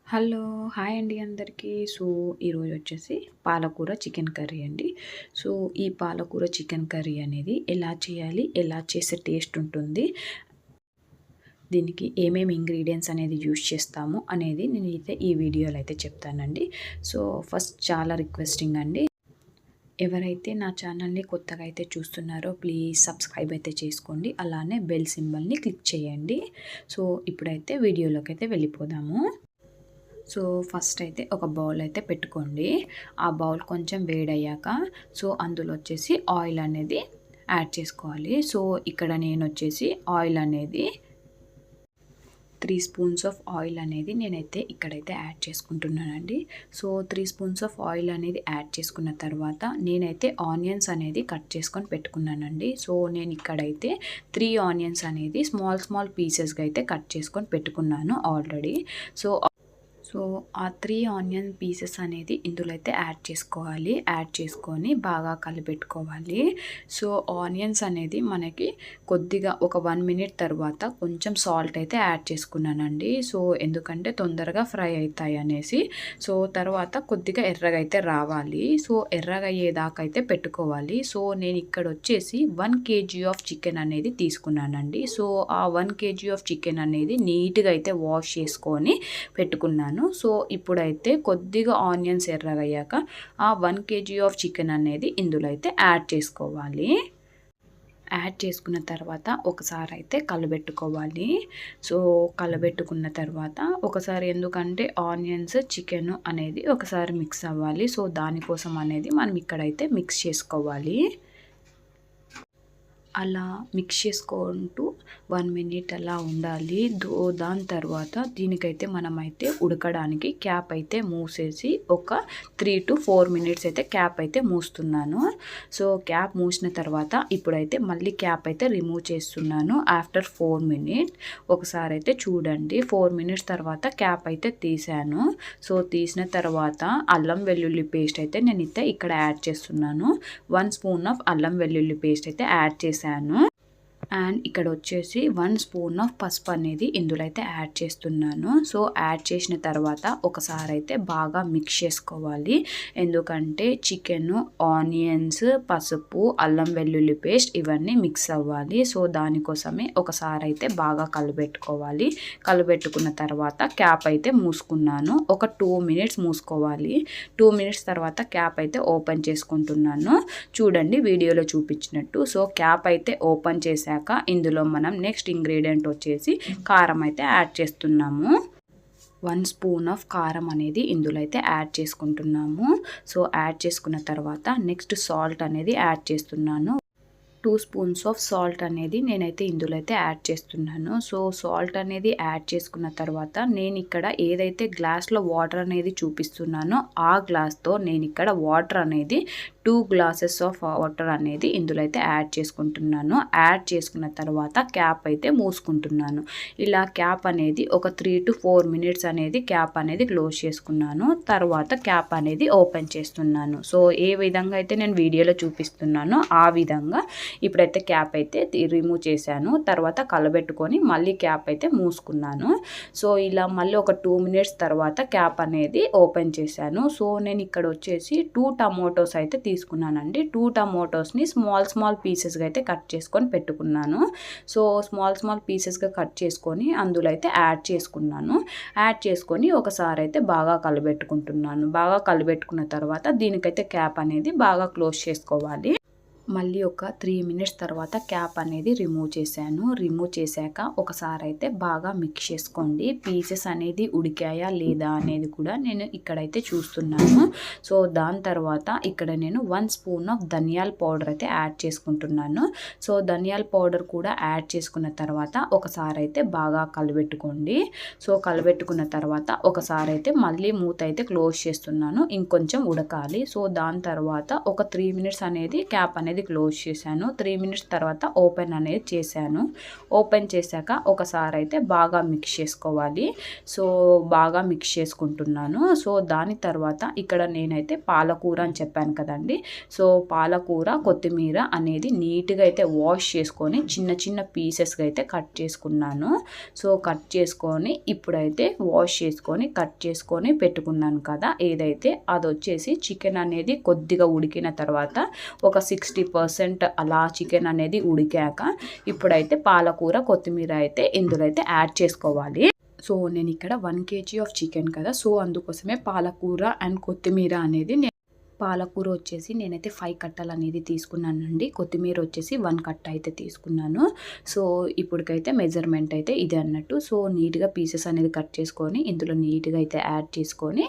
Hello! Hi అండి అందరికీ. ఈరోజు వచ్చేసి పాలకూర చికెన్ కర్రీ అండి. ఈ పాలకూర చికెన్ కర్రీ అనేది ఎలా చేయాలి? ఎలా చేస్తే టేస్ట్ ఉంటుంది? దీనికి ఏమేమి ఇంగ్రీడియెంట్స్ అనేది యూజ్ చేస్తాము అనేది నేనైతే ఈ వీడియోలో అయితే చెప్తానండి. ఫస్ట్ చాలా రిక్వెస్టింగ్ అండి. ఎవరైతే నా ఛానల్‌ని కొత్తగా అయితే చూస్తున్నారో ప్లీజ్ సబ్స్క్రైబ్ అయితే చేసుకోండి. అలానే బెల్ సింబల్‌ని క్లిక్ చేయండి. ఇప్పుడైతే వీడియోలోకి అయితే వెళ్ళిపోదాము. ఫస్ట్ అయితే ఒక బౌల్ అయితే పెట్టుకోండి. ఆ బౌల్ కొంచెం వేడయ్యాక అందులో వచ్చేసి ఆయిల్ అనేది యాడ్ చేసుకోవాలి. ఇక్కడ నేను వచ్చేసి ఆయిల్ అనేది 3 స్పూన్స్ ఆఫ్ ఆయిల్ అనేది నేనైతే ఇక్కడైతే యాడ్ చేసుకుంటున్నానండి. 3 స్పూన్స్ ఆఫ్ ఆయిల్ అనేది యాడ్ చేసుకున్న తర్వాత నేనైతే ఆనియన్స్ అనేది కట్ చేసుకొని పెట్టుకున్నానండి. నేను ఇక్కడైతే 3 ఆనియన్స్ అనేది స్మాల్ పీసెస్గా అయితే కట్ చేసుకొని పెట్టుకున్నాను ఆల్రెడీ. ఆ 3 ఆనియన్ పీసెస్ అనేది ఇందులో అయితే యాడ్ చేసుకోవాలి. యాడ్ చేసుకొని బాగా కలిపెట్టుకోవాలి. ఆనియన్స్ అనేది మనకి కొద్దిగా ఒక 1 మినిట్ తర్వాత కొంచెం సాల్ట్ అయితే యాడ్ చేసుకున్నానండి. ఎందుకంటే తొందరగా ఫ్రై అవుతాయి అనేసి. తర్వాత కొద్దిగా ఎర్రగా అయితే రావాలి. ఎర్రగా అయ్యేదాకా అయితే పెట్టుకోవాలి. నేను ఇక్కడ వచ్చేసి 1 kg ఆఫ్ చికెన్ అనేది తీసుకున్నానండి. ఆ 1 kg ఆఫ్ చికెన్ అనేది నీట్గా అయితే వాష్ చేసుకొని పెట్టుకున్నాను. ఇప్పుడైతే కొద్దిగా ఆనియన్స్ ఎర్రగయ్యాక ఆ 1 kg ఆఫ్ చికెన్ అనేది ఇందులో అయితే యాడ్ చేసుకోవాలి. యాడ్ చేసుకున్న తర్వాత ఒకసారి అయితే కలబెట్టుకోవాలి. కలబెట్టుకున్న తర్వాత ఒకసారి ఎందుకంటే ఆనియన్స్ చికెన్ అనేది ఒకసారి మిక్స్ అవ్వాలి. దానికోసం అనేది మనం ఇక్కడైతే మిక్స్ చేసుకోవాలి. అలా మిక్స్ చేసుకుంటూ 1 మినిట్ అలా ఉండాలి. దాని తర్వాత దీనికైతే మనమైతే ఉడకడానికి క్యాప్ అయితే మూసేసి ఒక 3 to 4 మినిట్స్ అయితే క్యాప్ అయితే మూస్తున్నాను. క్యాప్ మూసిన తర్వాత ఇప్పుడైతే మళ్ళీ క్యాప్ అయితే రిమూవ్ చేస్తున్నాను. ఆఫ్టర్ 4 మినిట్స్ ఒకసారి అయితే చూడండి. 4 మినిట్స్ తర్వాత క్యాప్ అయితే తీసాను. తీసిన తర్వాత అల్లం వెల్లుల్లి పేస్ట్ అయితే నేను ఇక్కడ యాడ్ చేస్తున్నాను. 1 స్పూన్ ఆఫ్ అల్లం వెల్లుల్లి పేస్ట్ అయితే యాడ్ చేశాను. అండ్ ఇక్కడ వచ్చేసి 1 స్పూన్ ఆఫ్ పసుపు అనేది ఇందులో అయితే యాడ్ చేస్తున్నాను. యాడ్ చేసిన తర్వాత ఒకసారి అయితే బాగా మిక్స్ చేసుకోవాలి. ఎందుకంటే చికెన్, ఆనియన్స్, పసుపు, అల్లం వెల్లుల్లి పేస్ట్ ఇవన్నీ మిక్స్ అవ్వాలి. దానికోసమే ఒకసారి అయితే బాగా కలబెట్టుకోవాలి. కలబెట్టుకున్న తర్వాత క్యాప్ అయితే మూసుకున్నాను. ఒక 2 మినిట్స్ మూసుకోవాలి. 2 మినిట్స్ తర్వాత క్యాప్ అయితే ఓపెన్ చేసుకుంటున్నాను. చూడండి వీడియోలో చూపించినట్టు. క్యాప్ అయితే ఓపెన్ చేశాక ఇందులో మనం నెక్స్ట్ ఇంగ్రీడియంట్ వచ్చేసి కారం అయితే యాడ్ చేస్తున్నాము. 1 స్పూన్ ఆఫ్ కారం అనేది ఇందులో అయితే యాడ్ చేసుకుంటున్నాము. యాడ్ చేసుకున్న తర్వాత నెక్స్ట్ సాల్ట్ అనేది యాడ్ చేస్తున్నాను. 2 స్పూన్స్ ఆఫ్ సాల్ట్ అనేది నేనైతే ఇందులో అయితే యాడ్ చేస్తున్నాను. సాల్ట్ అనేది యాడ్ చేసుకున్న తర్వాత నేను ఇక్కడ ఏదైతే గ్లాస్లో వాటర్ అనేది చూపిస్తున్నానో ఆ గ్లాస్తో నేను ఇక్కడ వాటర్ అనేది 2 గ్లాసెస్ ఆఫ్ వాటర్ అనేది ఇందులో అయితే యాడ్ చేసుకుంటున్నాను. యాడ్ చేసుకున్న తర్వాత క్యాప్ అయితే మూసుకుంటున్నాను. ఇలా క్యాప్ అనేది ఒక 3 to 4 మినిట్స్ అనేది క్యాప్ అనేది క్లోజ్ చేసుకున్నాను. తర్వాత క్యాప్ అనేది ఓపెన్ చేస్తున్నాను. ఏ విధంగా అయితే నేను వీడియోలో చూపిస్తున్నానో ఆ విధంగా ఇప్పుడైతే క్యాప్ అయితే రిమూవ్ చేశాను. తర్వాత కలబెట్టుకొని మళ్ళీ క్యాప్ అయితే మూసుకున్నాను. ఇలా మళ్ళీ ఒక 2 మినిట్స్ తర్వాత క్యాప్ అనేది ఓపెన్ చేశాను. నేను ఇక్కడ వచ్చేసి 2 టమోటోస్ అయితే తీసుకున్నానండి. 2 టమోటోస్ని స్మాల్ పీసెస్గా అయితే కట్ చేసుకొని పెట్టుకున్నాను. స్మాల్ పీసెస్గా కట్ చేసుకొని అందులో అయితే యాడ్ చేసుకున్నాను. యాడ్ చేసుకొని ఒకసారి అయితే బాగా కలబెట్టుకుంటున్నాను. బాగా కలబెట్టుకున్న తర్వాత దీనికైతే క్యాప్ అనేది బాగా క్లోజ్ చేసుకోవాలి. మళ్ళీ ఒక 3 మినిట్స్ తర్వాత క్యాప్ అనేది రిమూవ్ చేశాను. రిమూవ్ చేశాక ఒకసారి అయితే బాగా మిక్స్ చేసుకోండి. పీసెస్ అనేది ఉడికాయా లేదా అనేది కూడా నేను ఇక్కడైతే చూస్తున్నాను. దాని తర్వాత ఇక్కడ నేను 1 స్పూన్ ఆఫ్ ధనియాల పౌడర్ అయితే యాడ్ చేసుకుంటున్నాను. ధనియాల పౌడర్ కూడా యాడ్ చేసుకున్న తర్వాత ఒకసారి అయితే బాగా కలబెట్టుకోండి. కలబెట్టుకున్న తర్వాత ఒకసారి అయితే మళ్ళీ మూత అయితే క్లోజ్ చేస్తున్నాను. ఇంకొంచెం ఉడకాలి. దాని తర్వాత ఒక 3 మినిట్స్ అనేది క్యాప్ అనేది అనేది క్లోజ్ చేశాను. 3 మినిట్స్ తర్వాత ఓపెన్ అనేది చేశాను. ఓపెన్ చేశాక ఒకసారి అయితే బాగా మిక్స్ చేసుకోవాలి. సో బాగా మిక్స్ చేసుకుంటున్నాను. సో దాని తర్వాత ఇక్కడ నేనైతే పాలకూర అని చెప్పాను కదండి. సో పాలకూర కొత్తిమీర అనేది నీట్గా అయితే వాష్ చేసుకొని చిన్న చిన్న పీసెస్గా అయితే కట్ చేసుకున్నాను. సో కట్ చేసుకొని ఇప్పుడైతే వాష్ చేసుకొని కట్ చేసుకొని పెట్టుకున్నాను కదా, ఏదైతే అది వచ్చేసి చికెన్ అనేది కొద్దిగా ఉడికిన తర్వాత ఒక 60% అలా చికెన్ అనేది ఉడికాక ఇప్పుడైతే పాలకూర కొత్తిమీర అయితే ఇందులో అయితే యాడ్ చేసుకోవాలి. సో నేను ఇక్కడ 1 kg ఆఫ్ చికెన్ కదా, సో అందుకోసమే పాలకూర అండ్ కొత్తిమీర అనేది పాలకూర వచ్చేసి నేనైతే 5 కట్టలు అనేది తీసుకున్నానండి. కొత్తిమీర వచ్చేసి 1 కట్ట అయితే తీసుకున్నాను. సో ఇప్పటికైతే మెజర్మెంట్ అయితే ఇదే అన్నట్టు. సో నీట్గా పీసెస్ అనేది కట్ చేసుకొని ఇందులో నీట్గా అయితే యాడ్ చేసుకొని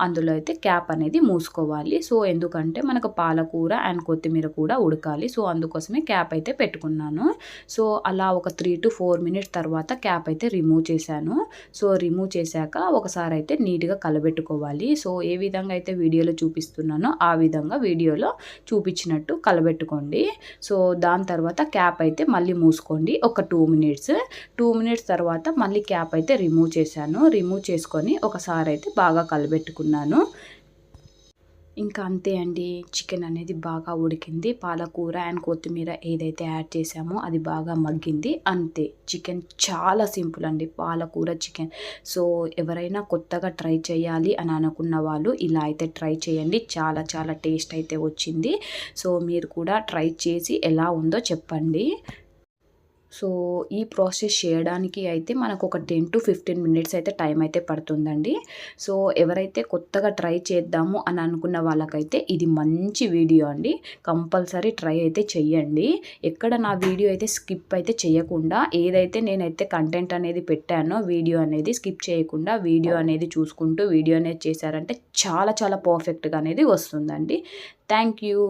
అందులో అయితే క్యాప్ అనేది మూసుకోవాలి. సో ఎందుకంటే మనకు పాలకూర అండ్ కొత్తిమీర కూడా ఉడకాలి. సో అందుకోసమే క్యాప్ అయితే పెట్టుకున్నాను. సో అలా ఒక 3 to 4 మినిట్స్ తర్వాత క్యాప్ అయితే రిమూవ్ చేశాను. సో రిమూవ్ చేశాక ఒకసారి అయితే నీట్గా కలబెట్టుకోవాలి. సో ఏ విధంగా అయితే వీడియోలో చూపిస్తున్నానో ఆ విధంగా వీడియోలో చూపించినట్టు కలబెట్టుకోండి. సో దాని తర్వాత క్యాప్ అయితే మళ్ళీ మూసుకోండి ఒక 2 మినిట్స్ తర్వాత మళ్ళీ క్యాప్ అయితే రిమూవ్ చేశాను. రిమూవ్ చేసుకొని ఒకసారి అయితే బాగా కలబెట్టుకున్నాను. ఇంకా అంతే అండి, చికెన్ అనేది బాగా ఉడికింది. పాలకూర అండ్ కొత్తిమీర ఏదైతే యాడ్ చేసామో అది బాగా మగ్గింది. అంతే, చికెన్ చాలా సింపుల్ అండి, పాలకూర చికెన్. సో ఎవరైనా కొత్తగా ట్రై చేయాలి అని అనుకున్న వాళ్ళు ఇలా అయితే ట్రై చేయండి. చాలా చాలా టేస్ట్ అయితే వచ్చింది. సో మీరు కూడా ట్రై చేసి ఎలా ఉందో చెప్పండి. సో ఈ ప్రాసెస్ చేయడానికి అయితే మనకు ఒక 10 to 15 మినిట్స్ అయితే టైం అయితే పడుతుందండి. సో ఎవరైతే కొత్తగా ట్రై చేద్దాము అని అనుకున్న వాళ్ళకైతే ఇది మంచి వీడియో అండి. కంపల్సరీ ట్రై అయితే చెయ్యండి. ఎక్కడ నా వీడియో అయితే స్కిప్ అయితే చేయకుండా ఏదైతే నేనైతే కంటెంట్ అనేది పెట్టానో వీడియో అనేది స్కిప్ చేయకుండా వీడియో అనేది చూసుకుంటూ వీడియో అనేది చేశారంటే చాలా చాలా పర్ఫెక్ట్గా అనేది వస్తుందండి. Thank you.